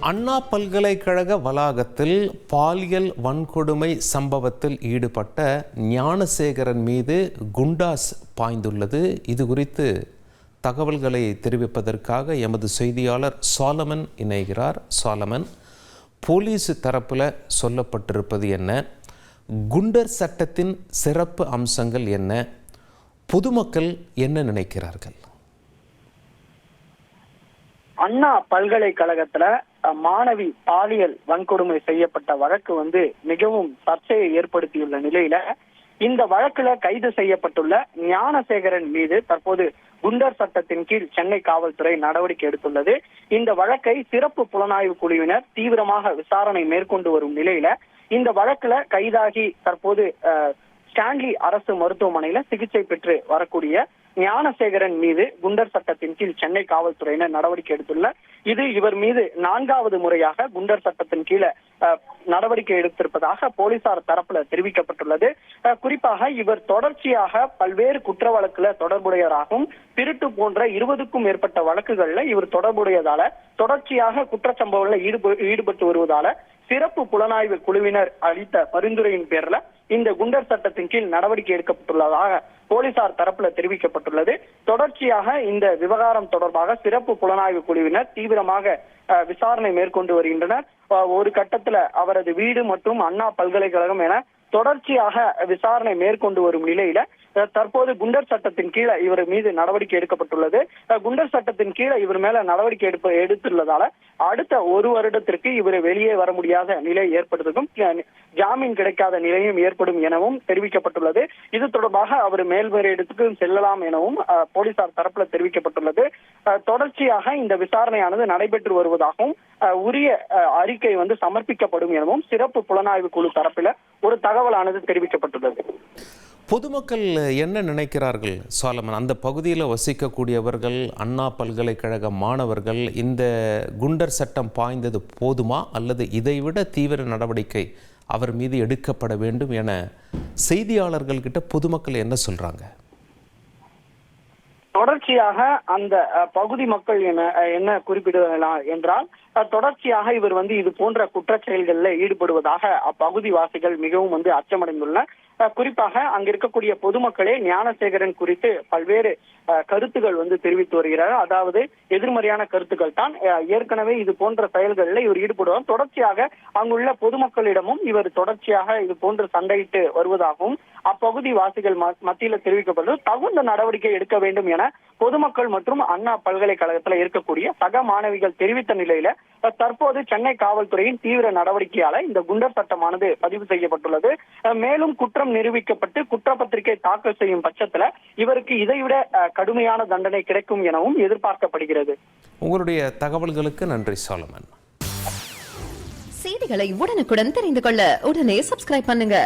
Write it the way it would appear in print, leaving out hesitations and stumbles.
அண்ணா பல்கலைக்கழக வளாகத்தில் பாலியல் வன்கொடுமை சம்பவத்தில் ஈடுபட்ட ஞானசேகரன் மீது குண்டாஸ் பாய்ந்துள்ளது. இது குறித்து தகவல்களை தெரிவிப்பதற்காக எமது செய்தியாளர் சாலமன் இணைகிறார். சாலமன், போலீஸ் தரப்பில் சொல்லப்பட்டிருப்பது என்ன? குண்டர் சட்டத்தின் சிறப்பு அம்சங்கள் என்ன? பொதுமக்கள் என்ன நினைக்கிறார்கள்? அண்ணா பல்கலைக்கழகத்துல மாணவி பாலியல் வன்கொடுமை செய்யப்பட்ட வழக்கு மிகவும் சர்ச்சையை ஏற்படுத்தியுள்ள நிலையில இந்த வழக்குல கைது செய்யப்பட்டுள்ள ஞானசேகரன் மீது தற்போது குண்டர் சட்டத்தின் கீழ் சென்னை காவல்துறை நடவடிக்கை எடுத்துள்ளது. இந்த வழக்கை சிறப்பு புலனாய்வு குழுவினர் தீவிரமாக விசாரணை மேற்கொண்டு வரும் நிலையில இந்த வழக்குல கைதாகி தற்போது ஸ்டான்லி அரசு மருத்துவமனையில சிகிச்சை பெற்று வரக்கூடிய ஞானசேகரன் மீது குண்டர் சட்டத்தின் கீழ் சென்னை காவல்துறையினர் நடவடிக்கை எடுத்துள்ளனர். இது இவர் மீது 4வது முறையாக குண்டர் சட்டத்தின் கீழே நடவடிக்கை எடுத்திருப்பதாக போலீசார் தரப்புல தெரிவிக்கப்பட்டுள்ளது. குறிப்பாக இவர் தொடர்ச்சியாக பல்வேறு குற்ற வழக்குல தொடர்புடையவராகவும் திருட்டு போன்ற 20க்கும் மேற்பட்ட வழக்குகள்ல இவர் தொடர்புடையதால தொடர்ச்சியாக குற்றச்சம்பவங்களில் ஈடுபட்டு வருவதால சிறப்பு புலனாய்வு குழுவினர் அளித்த பரிந்துரையின் பேர்ல இந்த குண்டர் சட்டத்தின் கீழ் நடவடிக்கை எடுக்கப்பட்டுள்ளதாக போலீசார் தரப்புல தெரிவிக்கப்பட்டுள்ளது. தொடர்ச்சியாக இந்த விவகாரம் தொடர்பாக சிறப்பு புலனாய்வு குழுவினர் தீவிரமாக விசாரணை மேற்கொண்டு வருகின்றனர். ஒரு கட்டத்துல அவரது வீடு மற்றும் அண்ணா பல்கலைக்கழகம் என தொடர்ச்சியாக விசாரணை மேற்கொண்டு வரும் நிலையில தற்போது குண்டர் சட்டத்தின் கீழே இவர் மீது நடவடிக்கை எடுக்கப்பட்டுள்ளது. குண்டர் சட்டத்தின் கீழே இவர் மேல நடவடிக்கை எடுத்துள்ளதால அடுத்த 1 வருடத்திற்கு இவர் வெளியே வர முடியாத நிலை ஏற்படுவதும் ஜாமீன் கிடைக்காத நிலையும் ஏற்படும் எனவும் தெரிவிக்கப்பட்டுள்ளது. இது தொடர்பாக அவர் மேல்முறையீட்டுக்கு செல்லலாம் எனவும் போலீசார் தரப்புல தெரிவிக்கப்பட்டுள்ளது. தொடர்ச்சியாக இந்த விசாரணையானது நடைபெற்று வருவதாகவும் உரிய அறிக்கை சமர்ப்பிக்கப்படும் எனவும் சிறப்பு புலனாய்வு குழு தரப்பில ஒரு தகவலானது தெரிவிக்கப்பட்டுள்ளது. பொதுமக்கள் என்ன நினைக்கிறார்கள் சாலமன்? அந்த பகுதியில் வசிக்கக்கூடியவர்கள், அண்ணா பல்கலைக்கழக மாணவர்கள், இந்த குண்டர் சட்டம் பாய்ந்தது போதுமா அல்லது இதைவிட தீவிர நடவடிக்கை அவர் மீது எடுக்கப்பட வேண்டும் என செய்தியாளர்கள்கிட்ட பொதுமக்கள் என்ன சொல்றாங்க? தொடர்ச்சியாக அந்த பகுதி மக்கள் என்ன குறிப்பிடலாம் என்றால், தொடர்ச்சியாக இவர் இது போன்ற குற்றச் செயல்களில் ஈடுபடுவதாக அப்பகுதி வாசிகள் மிகவும் அச்சமடைந்துள்ளனர். குறிப்பாக அங்க இருக்கக்கூடிய பொதுமக்களே ஞானசேகரன் குறித்து பல்வேறு கருத்துகள் தெரிவித்து வருகிறார். அதாவது எதிர்மறையான கருத்துக்கள் தான். ஏற்கனவே இது போன்ற செயல்களில் இவர் ஈடுபடுவார். தொடர்ச்சியாக அங்குள்ள பொதுமக்களிடமும் இவர் தொடர்ச்சியாக இது போன்று சண்டையிட்டு வருவதாகவும் அப்பகுதி வாசிகள் மத்தியில தெரிவிக்கப்பட்டது. தகுந்த நடவடிக்கை எடுக்க வேண்டும் என பொதுமக்கள் மற்றும் அண்ணா பல்கலைக்கழகத்தில் இருக்கக்கூடிய சக மாணவிகள் தெரிவித்த நிலையில தற்போது சென்னை காவல்துறையின் தீவிர நடவடிக்கையால இந்த குண்டர் சட்டமானது பதிவு செய்யப்பட்டுள்ளது. மேலும் குற்றம் நிரூபிக்கப்பட்டு குற்றப்பத்திரிகை தாக்கல் செய்யும் பட்சத்துல இவருக்கு இதைவிட கடுமையான தண்டனை கிடைக்கும் எனவும் எதிர்பார்க்கப்படுகிறது. உங்களுடைய தகவல்களுக்கு நன்றி சாலமன். செய்திகளை உடனுக்குடன் தெரிந்து கொள்ள உடனே சப்ஸ்கிரைப் பண்ணுங்க.